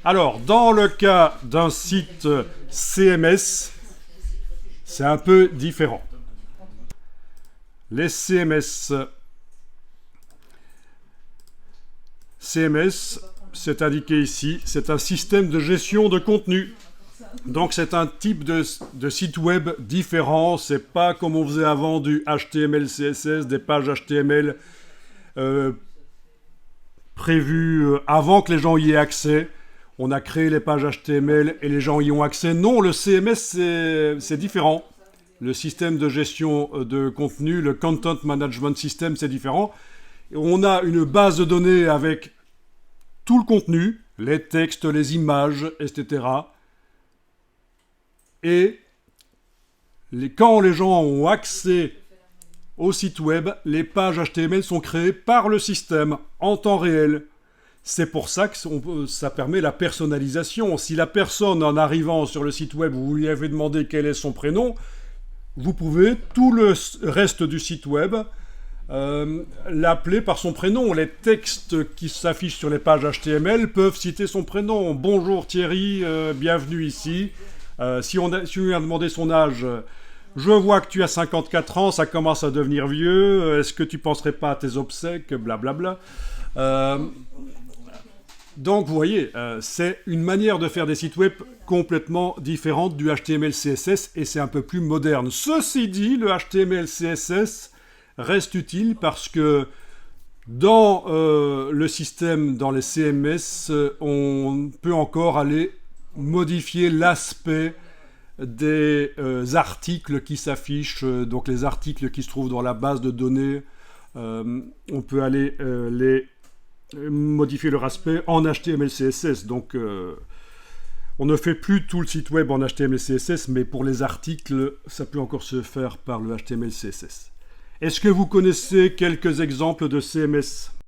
Alors, dans le cas d'un site CMS, c'est un peu différent. Les CMS, c'est indiqué ici, c'est un système de gestion de contenu. Donc c'est un type de site web différent, c'est pas comme on faisait avant du HTML, CSS, des pages HTML prévues avant que les gens y aient accès. On a créé les pages HTML et les gens y ont accès. Non, le CMS c'est différent. Le système de gestion de contenu, le Content Management System, c'est différent. On a une base de données avec tout le contenu, les textes, les images, etc. Et quand les gens ont accès au site web, les pages HTML sont créées par le système en temps réel. C'est pour ça que ça permet la personnalisation. Si la personne, en arrivant sur le site web, vous lui avez demandé quel est son prénom, vous pouvez, tout le reste du site web, l'appeler par son prénom. Les textes qui s'affichent sur les pages HTML peuvent citer son prénom. Bonjour Thierry, bienvenue ici. Si on lui a demandé son âge, je vois que tu as 54 ans, ça commence à devenir vieux, est-ce que tu penserais pas à tes obsèques, blablabla. Donc vous voyez, c'est une manière de faire des sites web complètement différente du HTML, CSS, et c'est un peu plus moderne. Ceci dit, le HTML, CSS reste utile parce que dans le système, dans les CMS, on peut encore aller modifier l'aspect des articles qui s'affichent, donc les articles qui se trouvent dans la base de données, on peut aller les modifier leur aspect en HTML, CSS. Donc on ne fait plus tout le site web en HTML, CSS, mais pour les articles, ça peut encore se faire par le HTML, CSS. Est-ce que vous connaissez quelques exemples de CMS ?